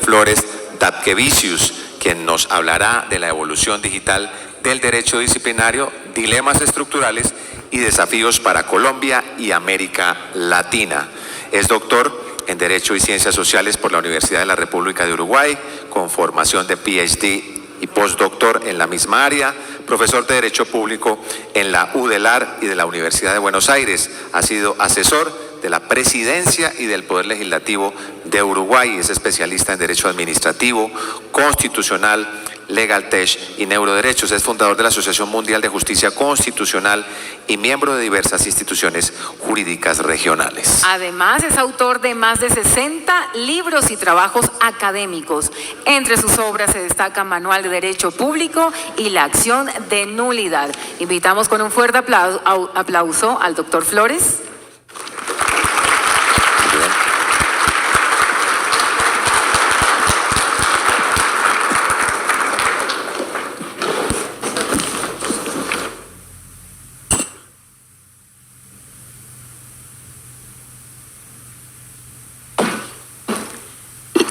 Flores Dapkevicius, quien nos hablará de la evolución digital del derecho disciplinario, dilemas estructurales y desafíos para Colombia y América Latina. Es doctor en Derecho y Ciencias Sociales por la Universidad de la República de Uruguay, con formación de PhD y postdoctor en la misma área, profesor de Derecho Público en la UDELAR y de la Universidad de Buenos Aires. Ha sido asesor de la Presidencia y del Poder Legislativo de Uruguay. Es especialista en Derecho Administrativo, Constitucional, Legal Tech y Neuroderechos. Es fundador de la Asociación Mundial de Justicia Constitucional y miembro de diversas instituciones jurídicas regionales. Además, es autor de más de 60 libros y trabajos académicos. Entre sus obras se destaca Manual de Derecho Público y la acción de nulidad. Invitamos con un fuerte aplauso al doctor Flores.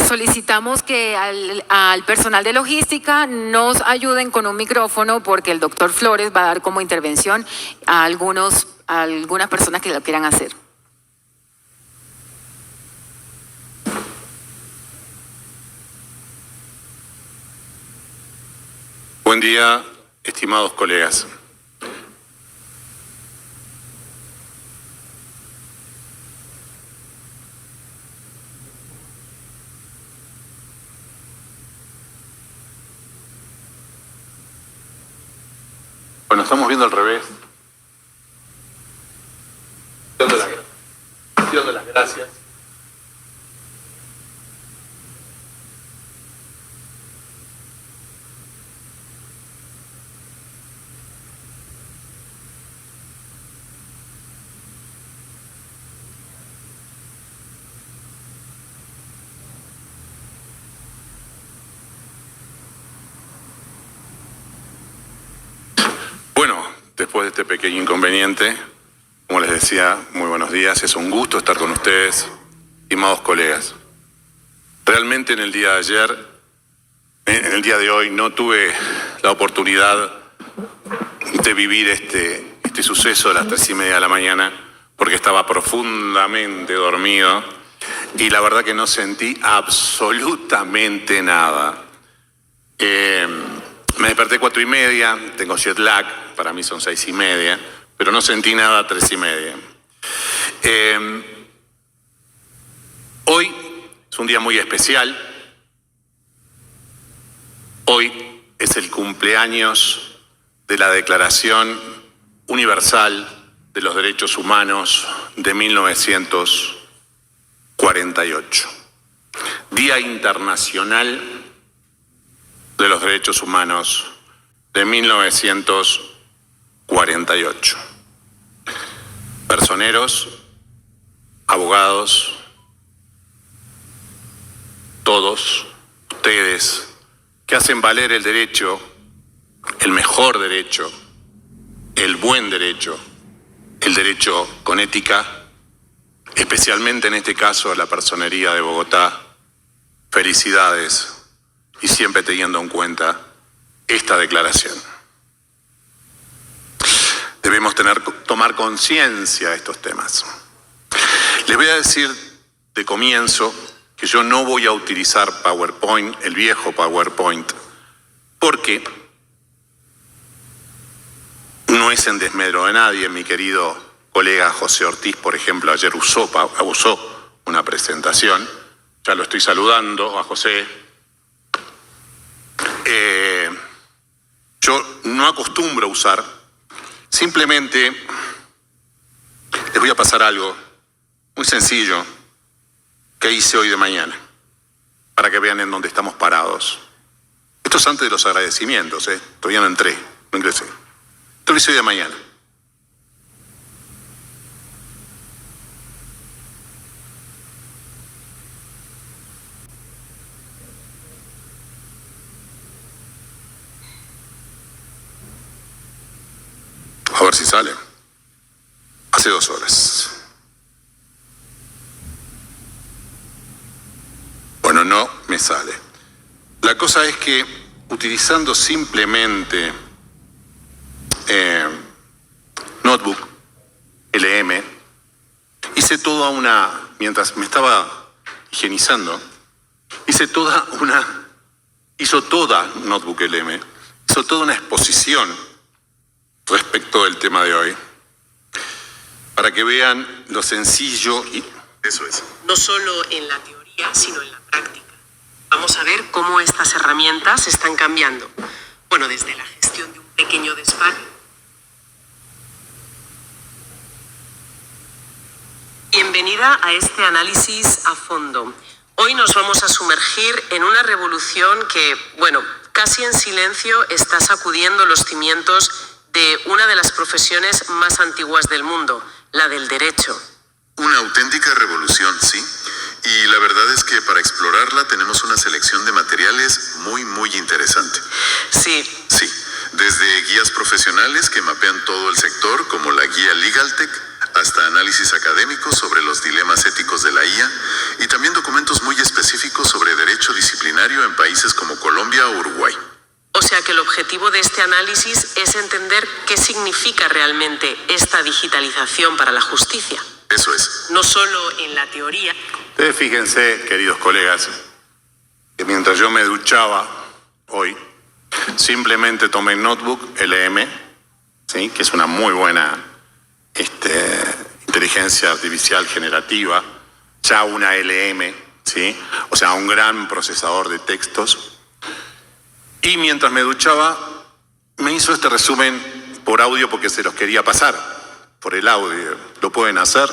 Solicitamos que al personal de logística nos ayuden con un micrófono porque el doctor Flores va a dar como intervención a algunas personas que lo quieran hacer. Buen día, estimados colegas. Bueno, estamos viendo al revés. Dando las gracias. Bueno, después de este pequeño inconveniente, como les decía, muy buenos días. Es un gusto estar con ustedes, estimados colegas. Realmente en el día de hoy, no tuve la oportunidad de vivir este suceso a las 3:30 de la mañana porque estaba profundamente dormido y la verdad que no sentí absolutamente nada. Me desperté 4:30, tengo jet lag, para mí son 6:30, pero no sentí nada a 3:30. Hoy es un día muy especial. Hoy es el cumpleaños de la Declaración Universal de los Derechos Humanos de 1948. Día Internacional de los Derechos Humanos de 1948. Personeros, abogados, todos ustedes que hacen valer el derecho, el mejor derecho, el buen derecho, el derecho con ética, especialmente en este caso la Personería de Bogotá. Felicidades, y siempre teniendo en cuenta esta declaración. Debemos tomar conciencia de estos temas. Les voy a decir de comienzo que yo no voy a utilizar PowerPoint, el viejo PowerPoint, porque no es en desmedro de nadie. Mi querido colega José Ortiz, por ejemplo, ayer usó una presentación. Ya lo estoy saludando a José. Yo no acostumbro a usar. Simplemente les voy a pasar algo muy sencillo que hice hoy de mañana, para que vean en dónde estamos parados. Esto es antes de los agradecimientos, todavía no ingresé. Esto lo hice hoy de mañana. A ver si sale. Hace 2 horas. Bueno, no no me sale. La cosa es que utilizando simplemente Notebook LM, hice toda una, mientras me estaba higienizando, hizo toda Notebook LM, hizo toda una exposición respecto del tema de hoy, para que vean lo sencillo y eso es. No solo en la teoría, sino en la práctica. Vamos a ver cómo estas herramientas están cambiando. Bueno, desde la gestión de un pequeño despacho. Bienvenida a este análisis a fondo. Hoy nos vamos a sumergir en una revolución que, bueno, casi en silencio está sacudiendo los cimientos de una de las profesiones más antiguas del mundo, la del derecho. Una auténtica revolución, sí. Y la verdad es que para explorarla tenemos una selección de materiales muy interesante. Sí. Sí, desde guías profesionales que mapean todo el sector, como la guía LegalTech, hasta análisis académicos sobre los dilemas éticos de la IA, y también documentos muy específicos sobre derecho disciplinario en países como Colombia o Uruguay. O sea que el objetivo de este análisis es entender qué significa realmente esta digitalización para la justicia. Eso es. No solo en la teoría. Ustedes fíjense, queridos colegas, que mientras yo me duchaba hoy, simplemente tomé Notebook LM, ¿sí? Que es una muy buena inteligencia artificial generativa, ya una LM, ¿sí? O sea, un gran procesador de textos. Y mientras me duchaba, me hizo este resumen por audio porque se los quería pasar por el audio. Lo pueden hacer,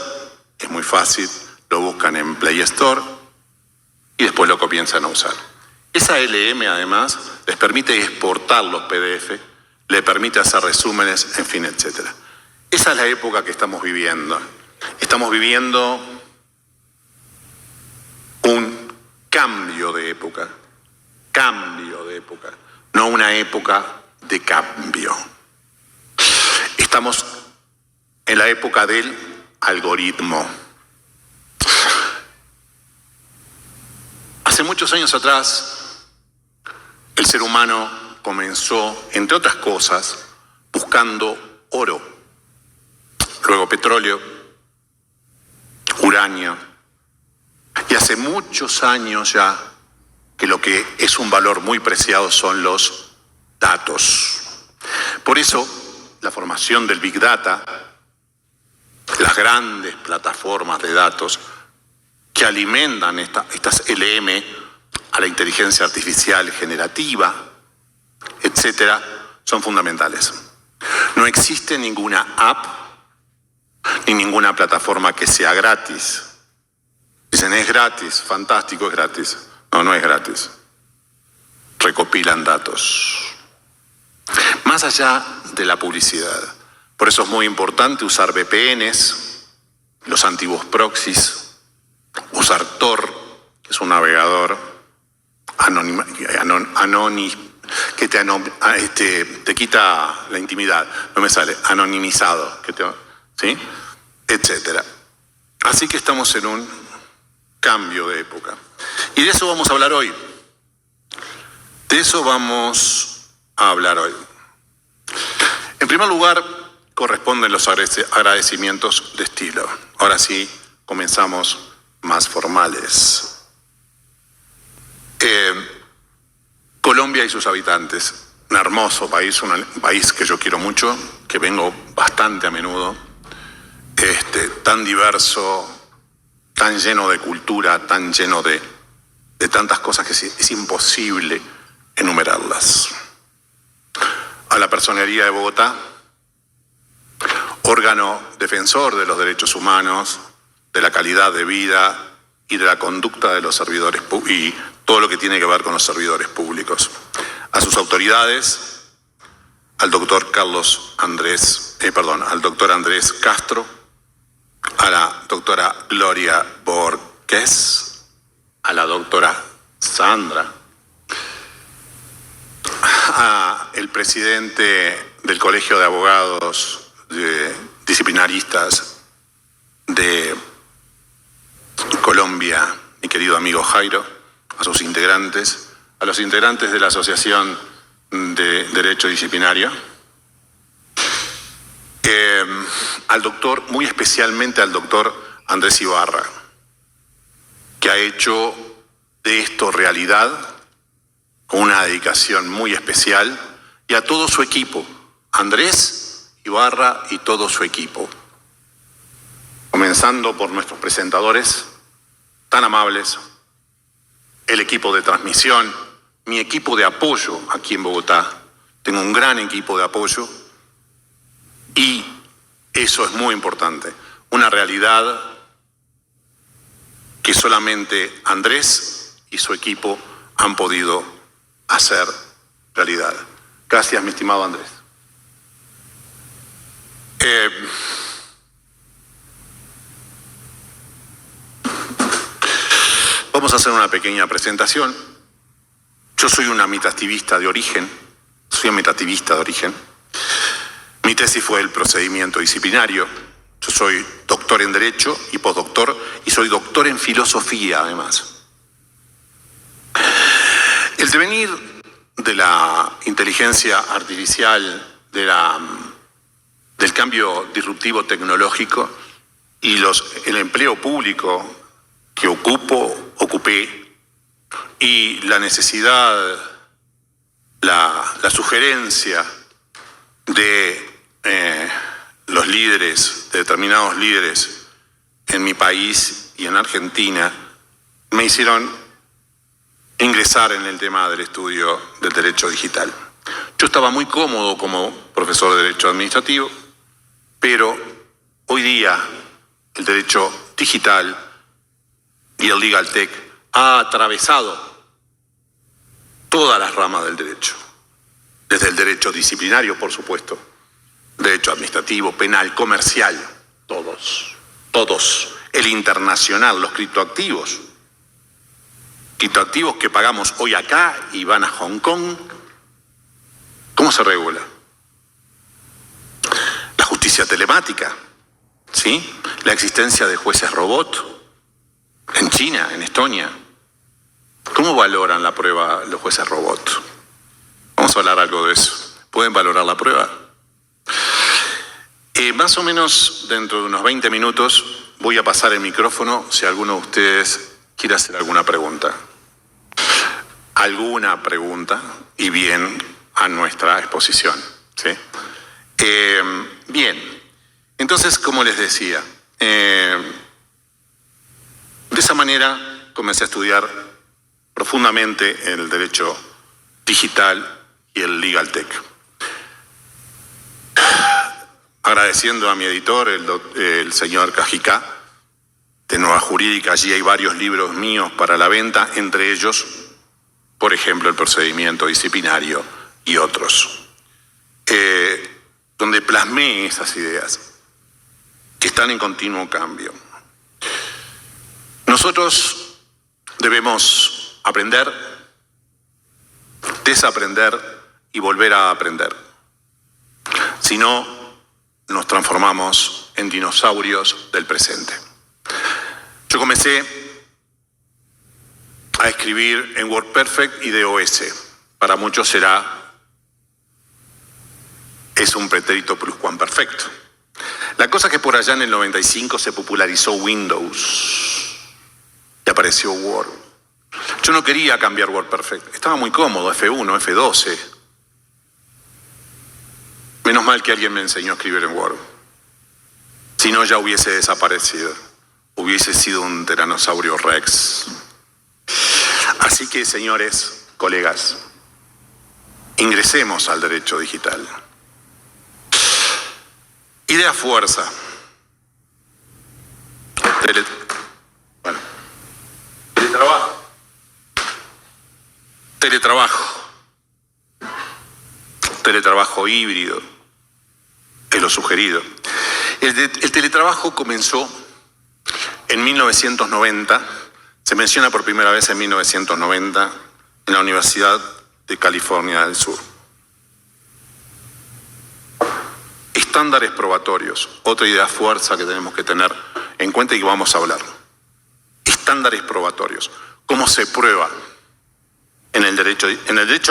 es muy fácil, lo buscan en Play Store y después lo comienzan a usar. Esa LM además les permite exportar los PDF, le permite hacer resúmenes, en fin, etc. Esa es la época que estamos viviendo. Estamos viviendo un cambio de época, no una época de cambio. Estamos en la época del algoritmo. Hace muchos años atrás, el ser humano comenzó, entre otras cosas, buscando oro, luego petróleo, uranio, y hace muchos años ya que lo que es un valor muy preciado son los datos. Por eso, la formación del Big Data, las grandes plataformas de datos que alimentan estas LM a la inteligencia artificial generativa, etcétera, son fundamentales. No existe ninguna app ni ninguna plataforma que sea gratis. Dicen, es gratis, fantástico, es gratis. No, no es gratis. Recopilan datos. Más allá de la publicidad. Por eso es muy importante usar VPNs, los antiguos proxies, usar Tor, que es un navegador que te quita la intimidad, no me sale, anonimizado, ¿sí? Etcétera. Así que estamos en un cambio de época. Y de eso vamos a hablar hoy. En primer lugar, corresponden los agradecimientos de estilo. Ahora sí, comenzamos más formales. Colombia y sus habitantes. Un hermoso país, un país que yo quiero mucho, que vengo bastante a menudo. Tan diverso, tan lleno de cultura, tan lleno de tantas cosas que es imposible enumerarlas. A la Personería de Bogotá, órgano defensor de los derechos humanos, de la calidad de vida y de la conducta de los servidores y todo lo que tiene que ver con los servidores públicos. A sus autoridades, al doctor Andrés Castro, a la doctora Gloria Borges, a la doctora Sandra, a el presidente del Colegio de Abogados Disciplinaristas de Colombia, mi querido amigo Jairo, a sus integrantes, a los integrantes de la Asociación de Derecho Disciplinario, al doctor, muy especialmente al doctor Andrés Ibarra, que ha hecho de esto realidad con una dedicación muy especial, y a todo su equipo, Andrés Ibarra y todo su equipo, comenzando por nuestros presentadores tan amables, el equipo de transmisión, mi equipo de apoyo aquí en Bogotá. Tengo un gran equipo de apoyo y eso es muy importante, una realidad que solamente Andrés y su equipo han podido hacer realidad. Gracias, mi estimado Andrés. Vamos a hacer una pequeña presentación. Yo soy un amitativista de origen, Mi tesis fue el procedimiento disciplinario. Yo soy doctor en Derecho y postdoctor, y soy doctor en Filosofía, además. El devenir de la inteligencia artificial, del cambio disruptivo tecnológico y el empleo público que ocupé, y la necesidad, la sugerencia de los líderes, de determinados líderes en mi país y en Argentina, me hicieron ingresar en el tema del estudio del derecho digital. Yo estaba muy cómodo como profesor de Derecho Administrativo, pero hoy día el derecho digital y el Legal Tech ha atravesado todas las ramas del derecho, desde el derecho disciplinario, por supuesto, derecho administrativo, penal, comercial, todos, el internacional, los criptoactivos que pagamos hoy acá y van a Hong Kong. ¿Cómo se regula? La justicia telemática, ¿sí? La existencia de jueces robot en China, en Estonia. ¿Cómo valoran la prueba los jueces robot? Vamos a hablar algo de eso. ¿Pueden valorar la prueba? Más o menos dentro de unos 20 minutos voy a pasar el micrófono si alguno de ustedes quiere hacer alguna pregunta. Y bien a nuestra exposición, ¿sí? Bien, entonces, como les decía, de esa manera comencé a estudiar profundamente el derecho digital y el Legal Tech. Agradeciendo a mi editor, el señor Cajicá, de Nueva Jurídica. Allí hay varios libros míos para la venta, entre ellos, por ejemplo, el procedimiento disciplinario y otros, donde plasmé esas ideas que están en continuo cambio. Nosotros debemos aprender, desaprender y volver a aprender. Si no, nos transformamos en dinosaurios del presente. Yo comencé a escribir en WordPerfect y DOS. Para muchos es un pretérito pluscuamperfecto. La cosa es que por allá en el 95 se popularizó Windows y apareció Word. Yo no quería cambiar WordPerfect, estaba muy cómodo, F1, F12. Menos mal que alguien me enseñó a escribir en Word. Si no, ya hubiese desaparecido. Hubiese sido un tiranosaurio Rex. Así que, señores, colegas, ingresemos al derecho digital. Idea fuerza. Teletrabajo híbrido es lo sugerido. El teletrabajo comenzó en 1990, se menciona por primera vez en 1990 en la Universidad de California del Sur. Estándares probatorios, otra idea fuerza que tenemos que tener en cuenta y que vamos a hablar. Estándares probatorios. cómo se prueba en el derecho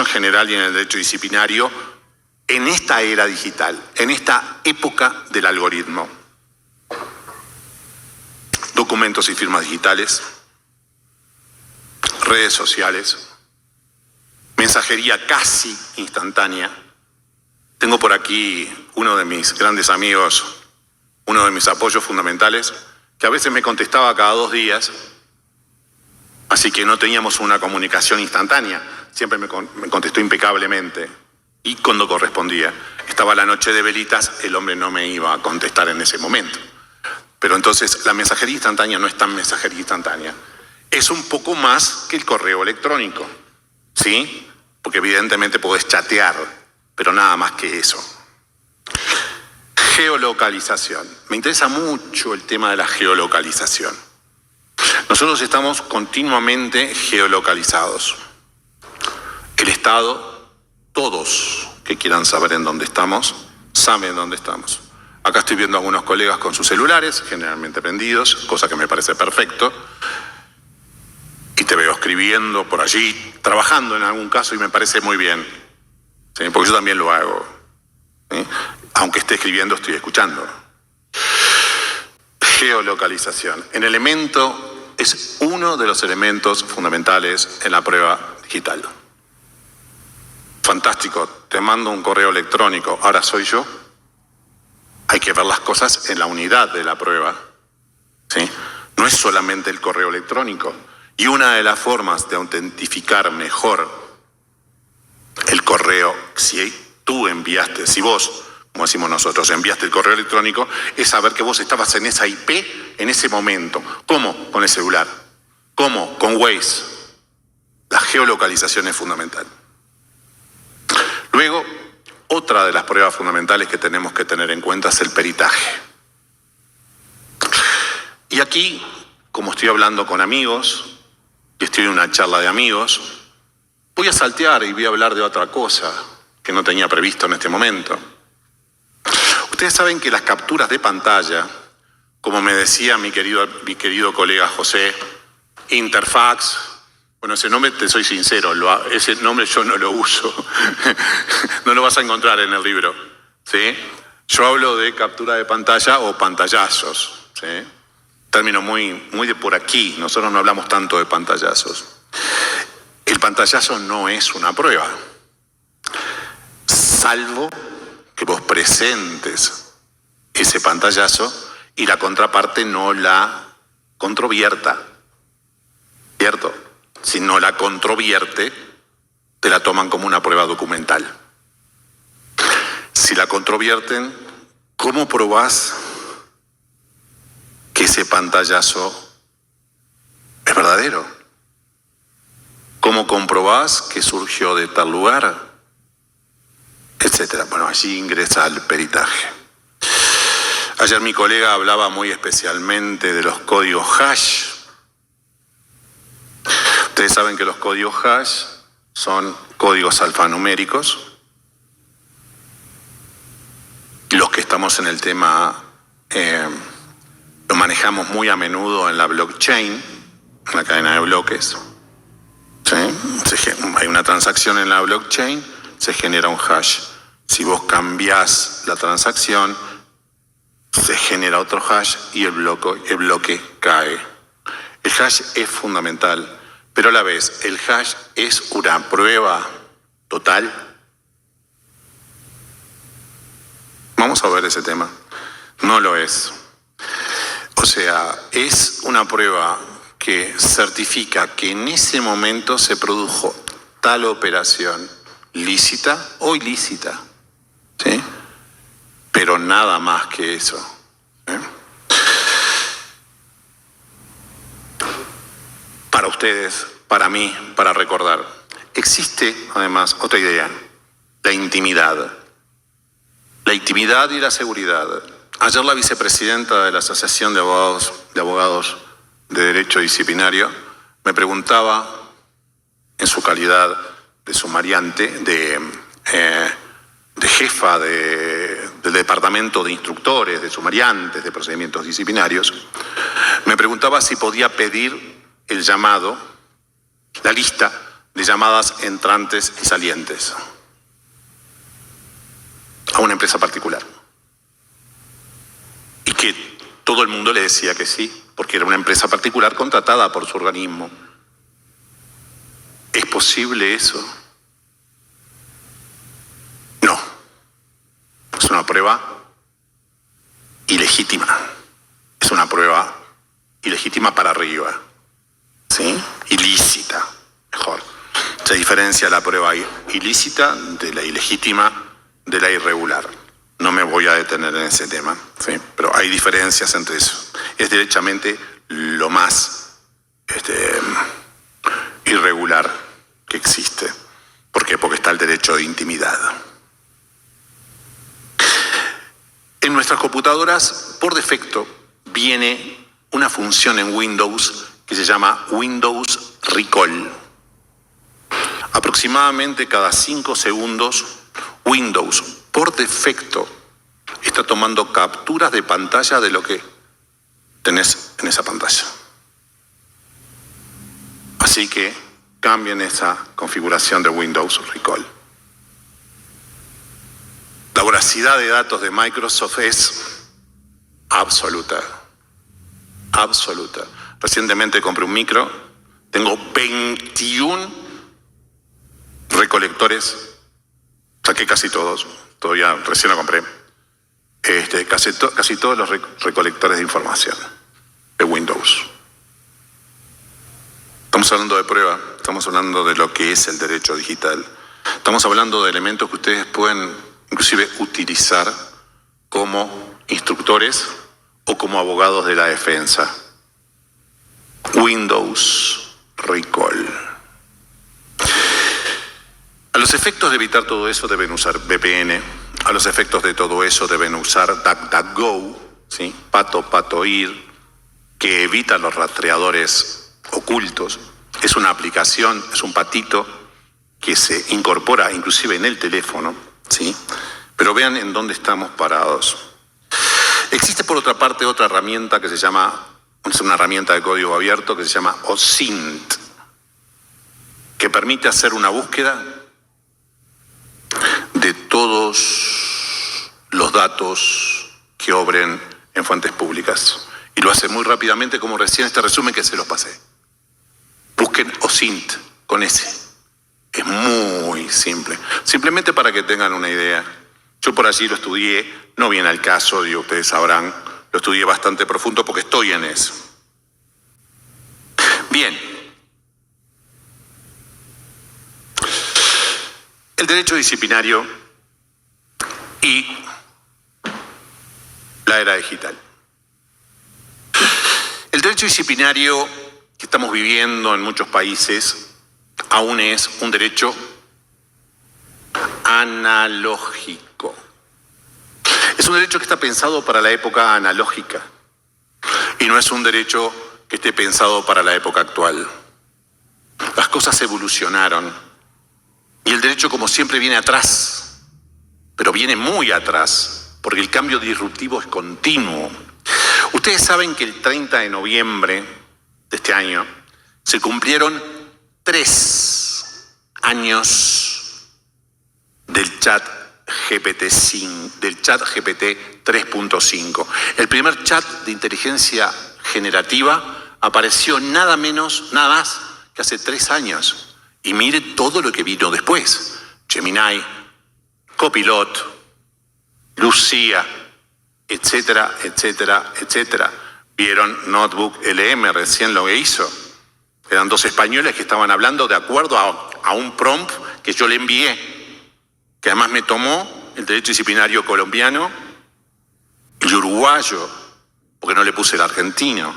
en general y en el derecho disciplinario en esta era digital, en esta época del algoritmo. Documentos y firmas digitales, redes sociales, mensajería casi instantánea. Tengo por aquí uno de mis grandes amigos, uno de mis apoyos fundamentales, que a veces me contestaba cada 2 días, así que no teníamos una comunicación instantánea, siempre me contestó impecablemente y cuando correspondía. Estaba la noche de velitas, el hombre no me iba a contestar en ese momento. Pero entonces la mensajería instantánea no es tan mensajería instantánea, es un poco más que el correo electrónico, ¿sí? Porque evidentemente podés chatear, pero nada más que eso. Geolocalización. Me interesa mucho el tema de la geolocalización. Nosotros estamos continuamente geolocalizados. El Estado, todos que quieran saber en dónde estamos, saben dónde estamos. Acá estoy viendo a algunos colegas con sus celulares, generalmente prendidos, cosa que me parece perfecto. Y te veo escribiendo por allí, trabajando en algún caso y me parece muy bien, ¿sí? Porque yo también lo hago, ¿sí? Aunque esté escribiendo, estoy escuchando. Geolocalización. El elemento es uno de los elementos fundamentales en la prueba digital. Fantástico, te mando un correo electrónico, ahora soy yo. Hay que ver las cosas en la unidad de la prueba, ¿sí? No es solamente el correo electrónico. Y una de las formas de autentificar mejor el correo, si tú enviaste, si vos, como decimos nosotros, enviaste el correo electrónico, es saber que vos estabas en esa IP en ese momento. ¿Cómo? Con el celular. ¿Cómo? Con Waze. La geolocalización es fundamental. Luego, otra de las pruebas fundamentales que tenemos que tener en cuenta es el peritaje. Y aquí, como estoy hablando con amigos, y estoy en una charla de amigos, voy a saltear y voy a hablar de otra cosa que no tenía previsto en este momento. Ustedes saben que las capturas de pantalla, como me decía mi querido colega José, interfax, bueno, ese nombre, te soy sincero, ese nombre yo no lo uso, no lo vas a encontrar en el libro, ¿sí? Yo hablo de captura de pantalla o pantallazos, ¿sí? Término muy de por aquí, nosotros no hablamos tanto de pantallazos. El pantallazo no es una prueba, salvo que vos presentes ese pantallazo y la contraparte no la controvierta, ¿cierto? Si no la controvierte, te la toman como una prueba documental. Si la controvierten, ¿cómo probás que ese pantallazo es verdadero? ¿Cómo comprobás que surgió de tal lugar? Etcétera. Bueno, allí ingresa el peritaje. Ayer mi colega hablaba muy especialmente de los códigos hash. Ustedes saben que los códigos hash son códigos alfanuméricos. Los que estamos en el tema lo manejamos muy a menudo en la blockchain, en la cadena de bloques. ¿Sí? Hay una transacción en la blockchain, se genera un hash. Si vos cambiás la transacción, se genera otro hash y el bloque cae. El hash es fundamental, pero a la vez, ¿el hash es una prueba total? Vamos a ver ese tema. No lo es. O sea, es una prueba que certifica que en ese momento se produjo tal operación lícita o ilícita, ¿sí? Pero nada más que eso, ¿sí? Para ustedes, para mí, para recordar, existe además otra idea, la intimidad. La intimidad y la seguridad. Ayer la vicepresidenta de la Asociación de Abogados de Derecho Disciplinario me preguntaba, en su calidad de sumariante, de jefa del departamento de instructores, de sumariantes, de procedimientos disciplinarios, me preguntaba si podía pedir el llamado la lista de llamadas entrantes y salientes a una empresa particular. Y que todo el mundo le decía que sí, porque era una empresa particular contratada por su organismo. ¿Es posible eso? No. Es una prueba ilegítima. Es una prueba ilegítima para arriba. ¿Sí? Ilícita, mejor. Se diferencia la prueba ilícita de la ilegítima, de la irregular. No me voy a detener en ese tema, ¿sí? Pero hay diferencias entre eso. Es derechamente lo más irregular que existe. ¿Por qué? Porque está el derecho de intimidad. En nuestras computadoras, por defecto, viene una función en Windows que se llama Windows Recall. Aproximadamente cada 5 segundos, Windows, por defecto, está tomando capturas de pantalla de lo que tenés en esa pantalla. Así que cambien esa configuración de Windows Recall. La voracidad de datos de Microsoft es absoluta. Absoluta. Recientemente compré un micro, tengo 21 recolectores, saqué casi todos, todavía recién lo compré, casi todos los recolectores de información de Windows. Estamos hablando de prueba, estamos hablando de lo que es el derecho digital, estamos hablando de elementos que ustedes pueden inclusive utilizar como instructores o como abogados de la defensa. Windows Recall. A los efectos de evitar todo eso deben usar VPN, a los efectos de todo eso deben usar DuckDuckGo, ¿sí? Pato.ir, que evita los rastreadores ocultos. Es una aplicación, es un patito que se incorpora inclusive en el teléfono, ¿sí? Pero vean en dónde estamos parados. Existe por otra parte otra herramienta que es una herramienta de código abierto que se llama OSINT, que permite hacer una búsqueda de todos los datos que obren en fuentes públicas. Y lo hace muy rápidamente, como recién este resumen que se los pasé. Busquen OSINT con S. Es muy simple. Simplemente para que tengan una idea. Yo por allí lo estudié, no viene al caso, ustedes sabrán, lo estudié bastante profundo porque estoy en eso. Bien. El derecho disciplinario y la era digital. El derecho disciplinario que estamos viviendo en muchos países aún es un derecho analógico. Es un derecho que está pensado para la época analógica y no es un derecho que esté pensado para la época actual. Las cosas evolucionaron y el derecho, como siempre, viene atrás, pero viene muy atrás, porque el cambio disruptivo es continuo. Ustedes saben que el 30 de noviembre de este año se cumplieron 3 años del chat GPT 3.5. El primer chat de inteligencia generativa apareció nada más que hace 3 años. Y mire todo lo que vino después. Gemini, Copilot, Lucía, etcétera, etcétera, etcétera. Vieron Notebook LM recién lo que hizo. Eran 2 españoles que estaban hablando de acuerdo a un prompt que yo le envié, que además me tomó el derecho disciplinario colombiano y uruguayo, porque no le puse el argentino.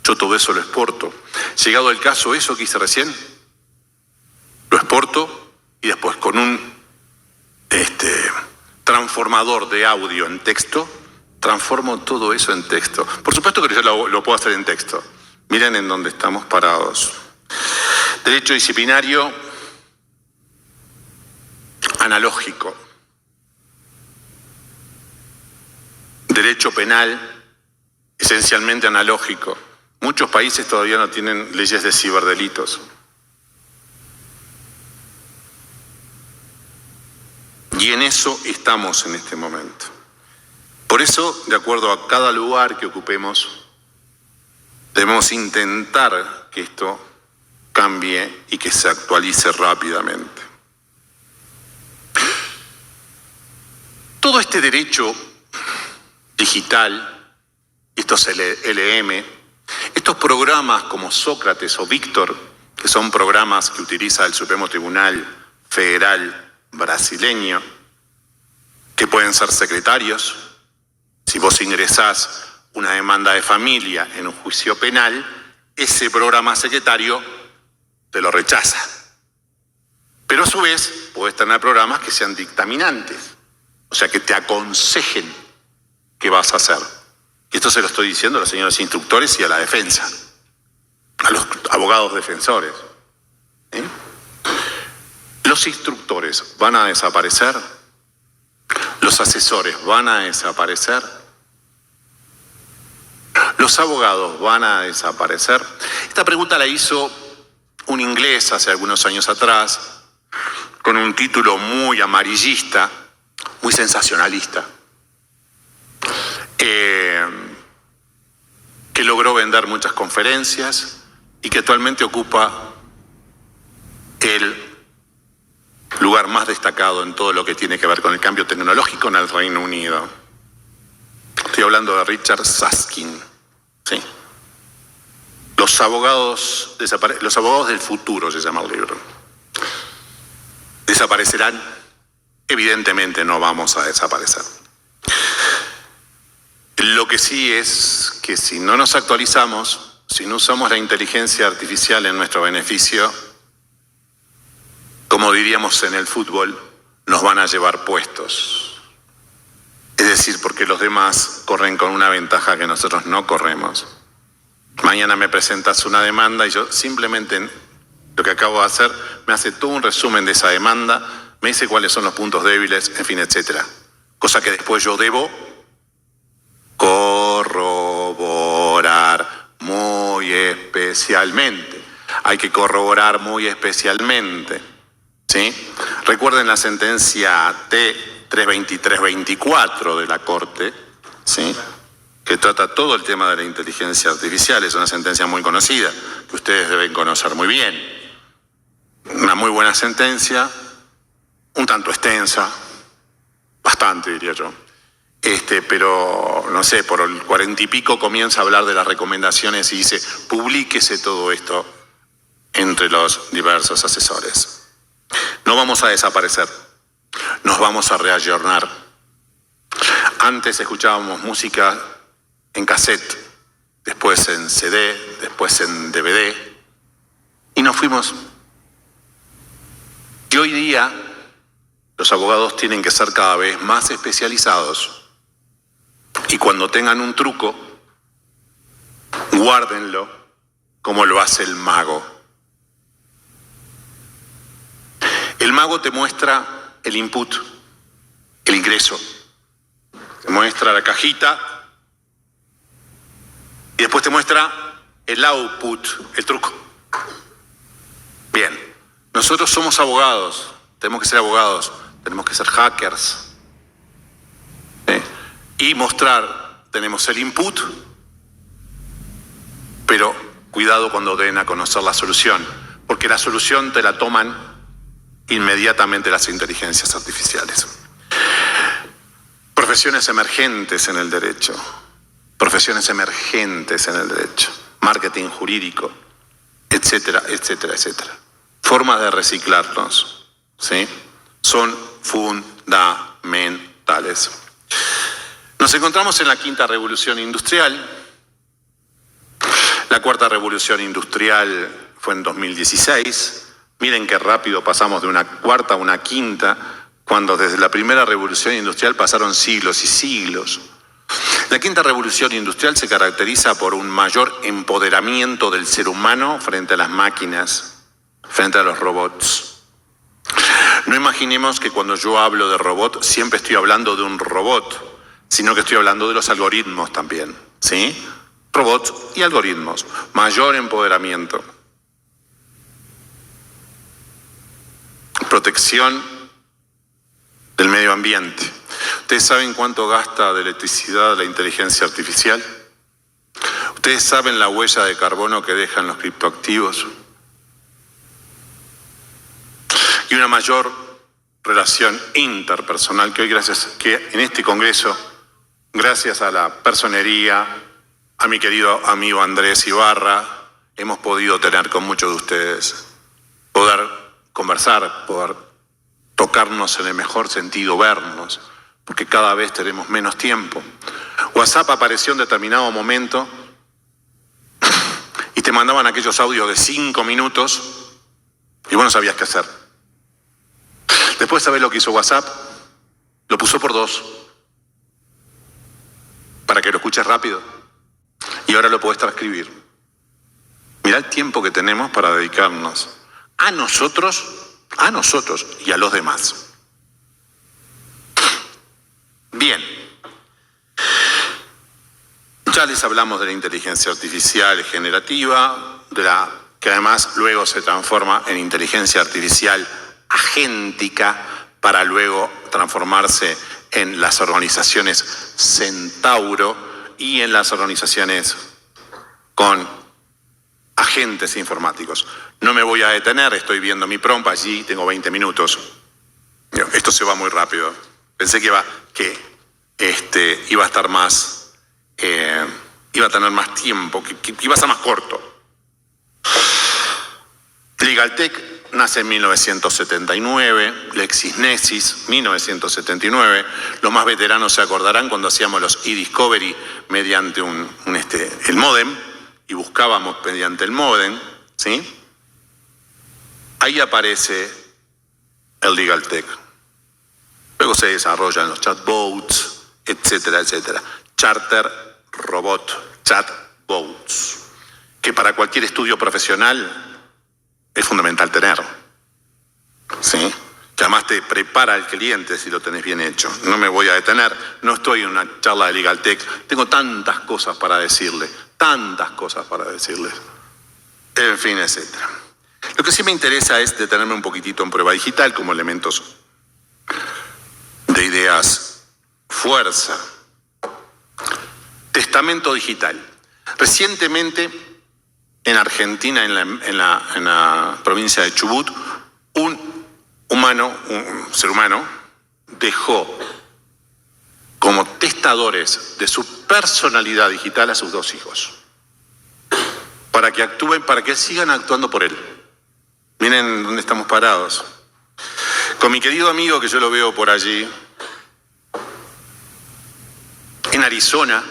Yo todo eso lo exporto. Llegado el caso, eso que hice recién, lo exporto y después con un transformador de audio en texto, transformo todo eso en texto. Por supuesto que yo lo puedo hacer en texto. Miren en dónde estamos parados. Derecho disciplinario analógico. Derecho penal esencialmente analógico. Muchos países todavía no tienen leyes de ciberdelitos. Y en eso estamos en este momento. Por eso, de acuerdo a cada lugar que ocupemos, debemos intentar que esto cambie y que se actualice rápidamente. Todo este derecho digital, estos LM, estos programas como Sócrates o Víctor, que son programas que utiliza el Supremo Tribunal Federal brasileño, que pueden ser secretarios. Si vos ingresás una demanda de familia en un juicio penal, ese programa secretario te lo rechaza. Pero a su vez, podés tener programas que sean dictaminantes, o sea, que te aconsejen qué vas a hacer. Y esto se lo estoy diciendo a los señores instructores y a la defensa, a los abogados defensores. Los instructores van a desaparecer, los asesores van a desaparecer, los abogados van a desaparecer. Esta pregunta la hizo un inglés hace algunos años atrás, con un título muy amarillista, muy sensacionalista, que logró vender muchas conferencias y que actualmente ocupa el lugar más destacado en todo lo que tiene que ver con el cambio tecnológico en el Reino Unido. Estoy hablando de Richard Susskind. ¿Sí? Los abogados del futuro se llama el libro. ¿Desaparecerán? Evidentemente no vamos a desaparecer. Lo que sí es que si no nos actualizamos, si no usamos la inteligencia artificial en nuestro beneficio, como diríamos en el fútbol, nos van a llevar puestos. Es decir, porque los demás corren con una ventaja que nosotros no corremos. Mañana me presentas una demanda y yo simplemente lo que acabo de hacer me hace todo un resumen de esa demanda, me dice cuáles son los puntos débiles, en fin, etcétera. Cosa que después yo debo corroborar muy especialmente. Hay que corroborar muy especialmente. ¿Sí? Recuerden la sentencia T323-24 de la Corte, ¿sí? Que trata todo el tema de la inteligencia artificial. Es una sentencia muy conocida, que ustedes deben conocer muy bien. Una muy buena sentencia, un tanto extensa, bastante diría yo. Pero no sé, por el 40 y pico comienza a hablar de las recomendaciones y dice, publíquese todo esto entre los diversos asesores. No vamos a desaparecer, nos vamos a reayornar. Antes escuchábamos música en cassette, después en CD, después en DVD, y nos fuimos. Y hoy día los abogados tienen que ser cada vez más especializados. Y cuando tengan un truco, guárdenlo como lo hace el mago. El mago te muestra el input, el ingreso. Te muestra la cajita y después te muestra el output, el truco. Bien, nosotros somos abogados, tenemos que ser abogados, tenemos que ser hackers. Y mostrar, tenemos el input, pero cuidado cuando den a conocer la solución, porque la solución te la toman inmediatamente las inteligencias artificiales. Profesiones emergentes en el derecho, marketing jurídico, etcétera, etcétera, etcétera. Formas de reciclarnos, ¿sí? Son fundamentales. Nos encontramos en la quinta revolución industrial. La cuarta revolución industrial fue en 2016. Miren qué rápido pasamos de una cuarta a una quinta, cuando desde la primera revolución industrial pasaron siglos y siglos. La quinta revolución industrial se caracteriza por un mayor empoderamiento del ser humano frente a las máquinas, frente a los robots. No imaginemos que cuando yo hablo de robot siempre estoy hablando de un robot, sino que estoy hablando de los algoritmos también, ¿sí? Robots y algoritmos, mayor empoderamiento. Protección del medio medio ambiente. ¿Ustedes saben cuánto gasta de electricidad la inteligencia artificial? ¿Ustedes saben la huella de carbono que dejan los criptoactivos? Y una mayor relación interpersonal que hoy, que en este Congreso, gracias a la personería, a mi querido amigo Andrés Ibarra, hemos podido tener con muchos de ustedes. Poder conversar, poder tocarnos en el mejor sentido, vernos, porque cada vez tenemos menos tiempo. WhatsApp apareció en determinado momento y te mandaban aquellos audios de 5 minutos y vos no sabías qué hacer. Después, ¿sabés lo que hizo WhatsApp? Lo puso por 2, para que lo escuches rápido, y ahora lo podés transcribir. Mirá el tiempo que tenemos para dedicarnos a nosotros y a los demás. Bien, ya les hablamos de la inteligencia artificial generativa, que además luego se transforma en inteligencia artificial agéntica para luego transformarse en las organizaciones Centauro y en las organizaciones con agentes informáticos. No me voy a detener, estoy viendo mi prompt allí, tengo 20 minutos. Esto se va muy rápido. Pensé que iba a estar más, iba a tener más tiempo, que iba a ser más corto. Legaltech nace en 1979, LexisNexis, 1979. Los más veteranos se acordarán cuando hacíamos los eDiscovery mediante el módem y buscábamos mediante el módem, ¿sí? Ahí aparece el Legaltech. Luego se desarrollan los chatbots, etcétera, etcétera. Charter Robot Chatbots, que para cualquier estudio profesional es fundamental tener, ¿sí? Que además te prepara al cliente si lo tenés bien hecho. No me voy a detener, no estoy en una charla de Legaltech, tengo tantas cosas para decirles, en fin, etcétera. Lo que sí me interesa es detenerme un poquitito en prueba digital como elementos de ideas fuerza. Testamento digital. Recientemente, en Argentina, en la provincia de Chubut, un ser humano, dejó como testadores de su personalidad digital a sus 2 hijos, para que actúen, para que sigan actuando por él. Miren dónde estamos parados. Con mi querido amigo, que yo lo veo por allí, en Arizona,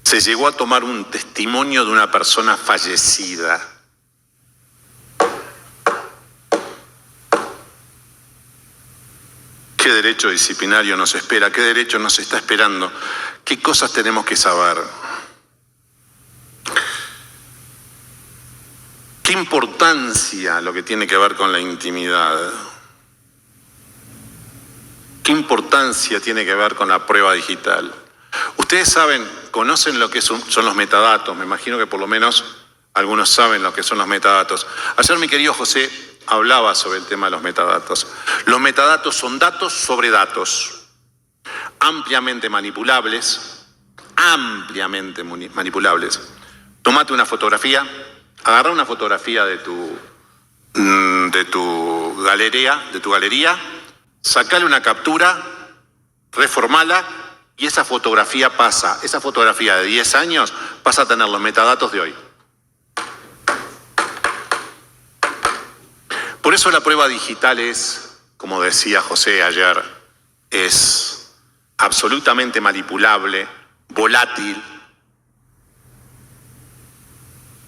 se llegó a tomar un testimonio de una persona fallecida. ¿Qué derecho disciplinario nos espera? ¿Qué derecho nos está esperando? ¿Qué cosas tenemos que saber? ¿Qué importancia lo que tiene que ver con la intimidad? ¿Qué importancia tiene que ver con la prueba digital? Ustedes saben, conocen lo que son los metadatos. Me imagino que por lo menos algunos saben lo que son los metadatos. Ayer mi querido José hablaba sobre el tema de los metadatos. Los metadatos son datos sobre datos, ampliamente manipulables. Tómate una fotografía, agarra una fotografía de tu galería, sacale una captura, reformala, y esa fotografía de 10 años pasa a tener los metadatos de hoy. Por eso la prueba digital es, como decía José ayer, es absolutamente manipulable, volátil,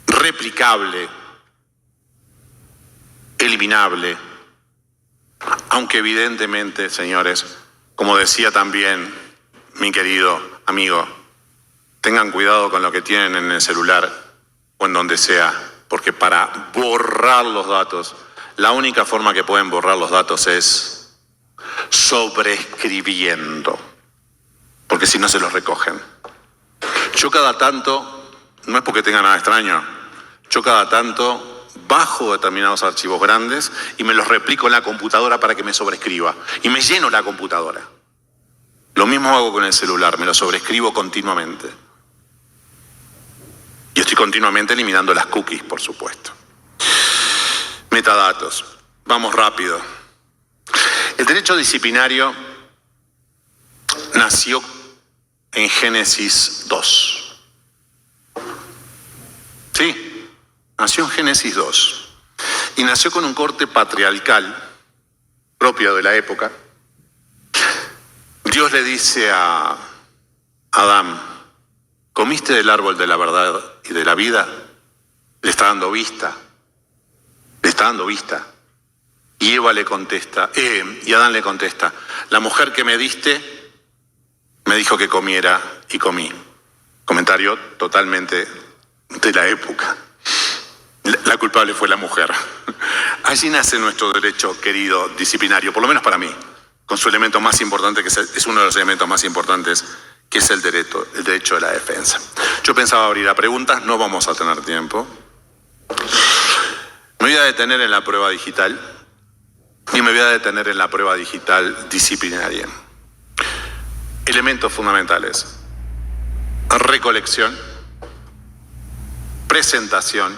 replicable, eliminable, aunque evidentemente, señores, como decía también mi querido amigo, tengan cuidado con lo que tienen en el celular o en donde sea, porque para borrar los datos, la única forma que pueden borrar los datos es sobreescribiendo, porque si no se los recogen. Yo cada tanto, no es porque tenga nada extraño, yo cada tanto bajo determinados archivos grandes y me los replico en la computadora para que me sobrescriba. Y me lleno la computadora. Lo mismo hago con el celular, me lo sobrescribo continuamente. Y estoy continuamente eliminando las cookies, por supuesto. Metadatos. Vamos rápido. El derecho disciplinario nació en Génesis 2. Sí, nació en Génesis 2. Y nació con un corte patriarcal propio de la época. Dios le dice a Adán: ¿comiste del árbol de la verdad y de la vida? Le está dando vista. Le está dando vista. Y Eva le contesta, y Adán le contesta: la mujer que me diste me dijo que comiera y comí. Comentario totalmente de la época. La culpable fue la mujer. Allí nace nuestro derecho querido disciplinario, por lo menos para mí, con su elemento más importante, que es uno de los elementos más importantes, que es el derecho de la defensa. Yo pensaba abrir a preguntas, no vamos a tener tiempo. Me voy a detener en la prueba digital y me voy a detener en la prueba digital disciplinaria. Elementos fundamentales: recolección, presentación,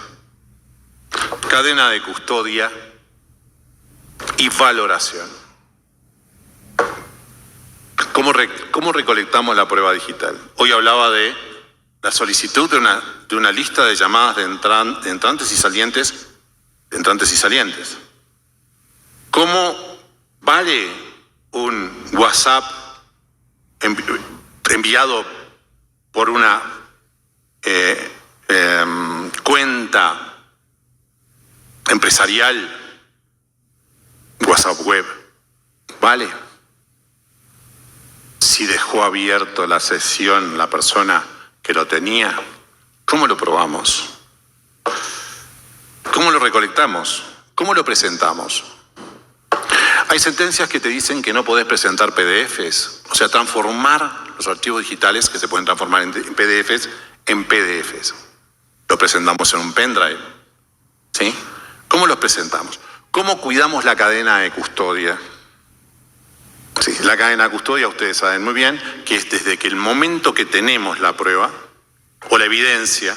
cadena de custodia y valoración. ¿Cómo recolectamos la prueba digital? Hoy hablaba de la solicitud de una lista de llamadas de entrantes y salientes. ¿Cómo vale un WhatsApp enviado por una cuenta empresarial, WhatsApp web? ¿Vale? Si dejó abierto la sesión la persona que lo tenía, ¿cómo lo probamos? ¿Cómo lo recolectamos? ¿Cómo lo presentamos? Hay sentencias que te dicen que no podés presentar PDFs, o sea, transformar los archivos digitales que se pueden transformar en PDFs en PDFs. Lo presentamos en un pendrive, ¿sí? ¿Cómo los presentamos? ¿Cómo cuidamos la cadena de custodia? Sí, la cadena de custodia, ustedes saben muy bien, que es desde que el momento que tenemos la prueba o la evidencia,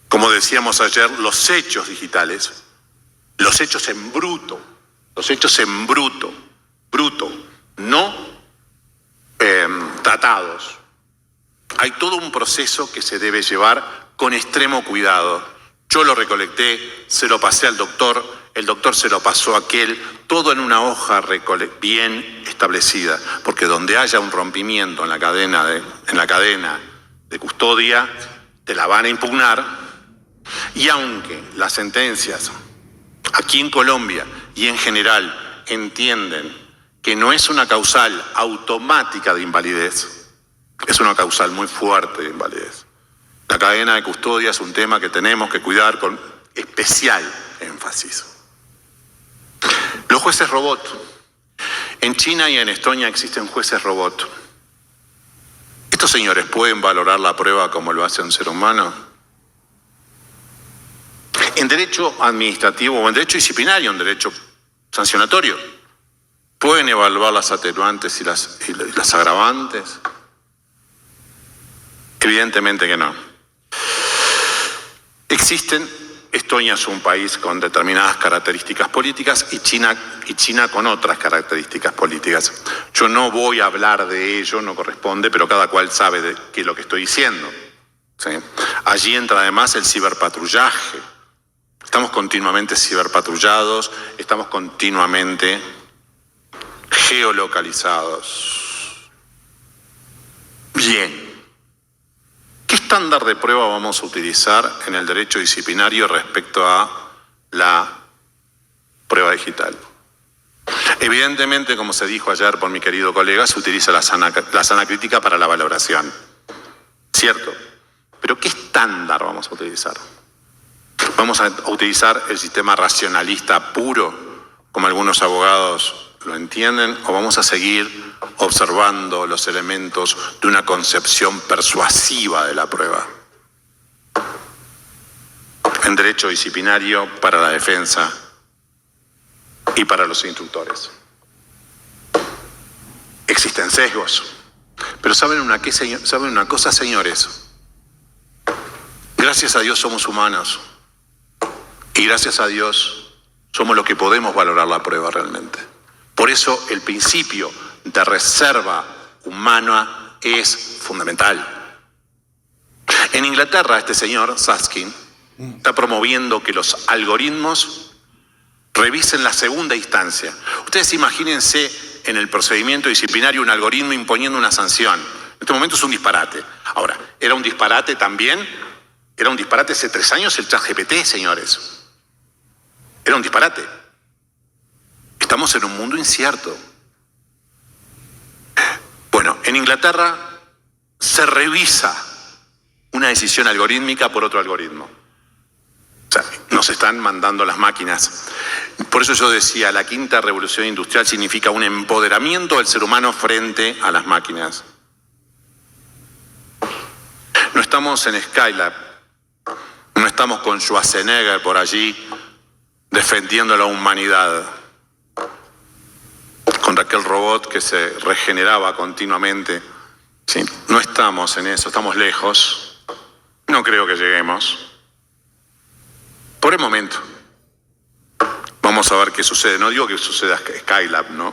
como decíamos ayer, los hechos digitales, los hechos en bruto, no tratados. Hay todo un proceso que se debe llevar con extremo cuidado. Yo lo recolecté, se lo pasé al doctor, el doctor se lo pasó a aquel, todo en una hoja bien establecida, porque donde haya un rompimiento en la cadena de custodia, te la van a impugnar. Y aunque las sentencias aquí en Colombia y en general entienden que no es una causal automática de invalidez, es una causal muy fuerte de invalidez. La cadena de custodia es un tema que tenemos que cuidar con especial énfasis. Los jueces robot. En China y en Estonia existen jueces robot. ¿Estos señores pueden valorar la prueba como lo hace un ser humano? En derecho administrativo o en derecho disciplinario, en derecho sancionatorio, ¿pueden evaluar las atenuantes y las agravantes? Evidentemente que no. Estonia es un país con determinadas características políticas y China con otras características políticas. Yo no voy a hablar de ello, no corresponde, pero cada cual sabe de qué es lo que estoy diciendo, ¿sí? Allí entra además el ciberpatrullaje. Estamos continuamente ciberpatrullados, estamos continuamente geolocalizados. Bien. ¿Qué estándar de prueba vamos a utilizar en el derecho disciplinario respecto a la prueba digital? Evidentemente, como se dijo ayer por mi querido colega, se utiliza la sana crítica para la valoración. ¿Cierto? Pero ¿qué estándar vamos a utilizar? ¿Vamos a utilizar el sistema racionalista puro, como algunos abogados lo entienden, o vamos a seguir observando los elementos de una concepción persuasiva de la prueba? en derecho disciplinario para la defensa y para los instructores. Existen sesgos, pero ¿saben una cosa, señores? Gracias a Dios somos humanos y gracias a Dios somos los que podemos valorar la prueba realmente. Por eso el principio de reserva humana es fundamental. En Inglaterra, este señor, Susskind, está promoviendo que los algoritmos revisen la segunda instancia. Ustedes imagínense en el procedimiento disciplinario un algoritmo imponiendo una sanción. En este momento es un disparate. Ahora, era un disparate también, era un disparate hace 3 años el ChatGPT, señores. Era un disparate. Estamos en un mundo incierto. Bueno, en Inglaterra se revisa una decisión algorítmica por otro algoritmo. O sea, nos están mandando las máquinas. Por eso yo decía, la quinta revolución industrial significa un empoderamiento del ser humano frente a las máquinas. No estamos en Skylab, no estamos con Schwarzenegger por allí defendiendo la humanidad, contra aquel robot que se regeneraba continuamente. ¿Sí? No estamos en eso, estamos lejos. No creo que lleguemos. Por el momento. Vamos a ver qué sucede. No digo que suceda Skylab, ¿no?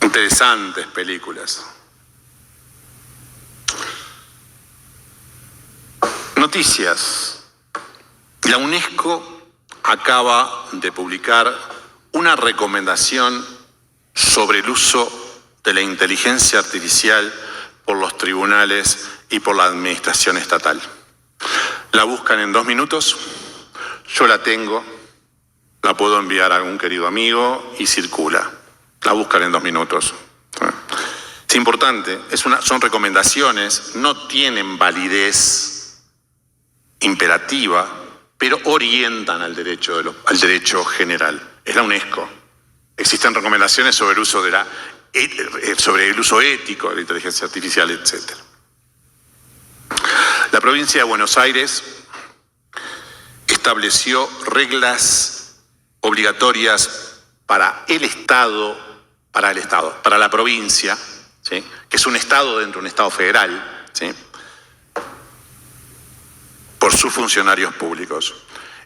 Interesantes películas. Noticias. La UNESCO acaba de publicar una recomendación sobre el uso de la inteligencia artificial por los tribunales y por la administración estatal. La buscan en 2 minutos, yo la tengo, la puedo enviar a algún querido amigo y circula. La buscan en 2 minutos. Es importante, son recomendaciones, no tienen validez imperativa, pero orientan al derecho general. Es la UNESCO. Existen recomendaciones sobre el uso ético de la inteligencia artificial, etc. La provincia de Buenos Aires estableció reglas obligatorias para la provincia, ¿sí? Que es un estado dentro de un estado federal, ¿sí? Por sus funcionarios públicos,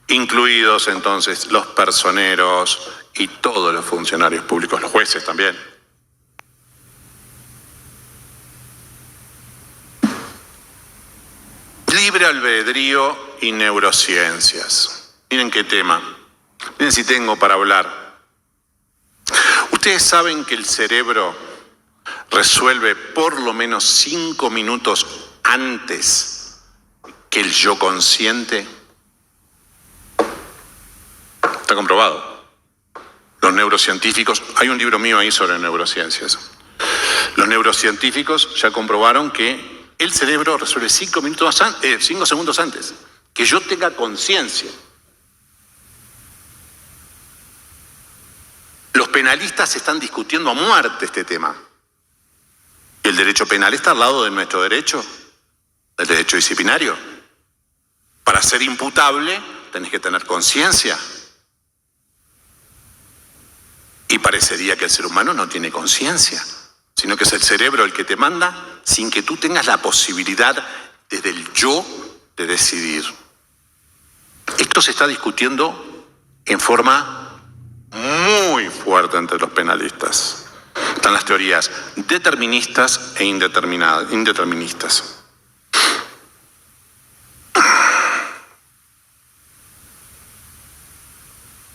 incluidos entonces los personeros y todos los funcionarios públicos, los jueces también. Libre albedrío y neurociencias. Miren qué tema. Miren si tengo para hablar. Ustedes saben que el cerebro resuelve por lo menos 5 minutos antes que el yo consciente. Está comprobado. Los neurocientíficos, hay un libro mío ahí sobre neurociencias. Los neurocientíficos ya comprobaron que el cerebro resuelve 5 segundos antes que yo tenga conciencia. Los penalistas están discutiendo a muerte este tema. El derecho penal está al lado de nuestro derecho, el derecho disciplinario. Para ser imputable tenés que tener conciencia. Y parecería que el ser humano no tiene conciencia, sino que es el cerebro el que te manda sin que tú tengas la posibilidad desde el yo de decidir. Esto se está discutiendo en forma muy fuerte entre los penalistas. Están las teorías deterministas e indeterministas.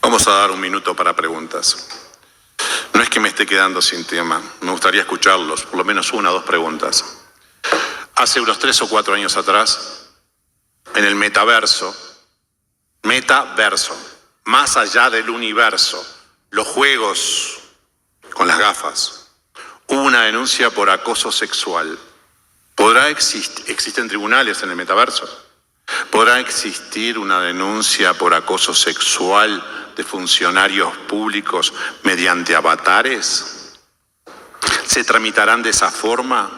Vamos a dar un minuto para preguntas. No es que me esté quedando sin tema, me gustaría escucharlos, por lo menos 1 o 2 preguntas. Hace unos 3 o 4 años atrás, en el metaverso, más allá del universo, los juegos con las gafas, hubo una denuncia por acoso sexual. ¿Existen tribunales en el metaverso? ¿Podrá existir una denuncia por acoso sexual de funcionarios públicos mediante avatares? ¿Se tramitarán de esa forma?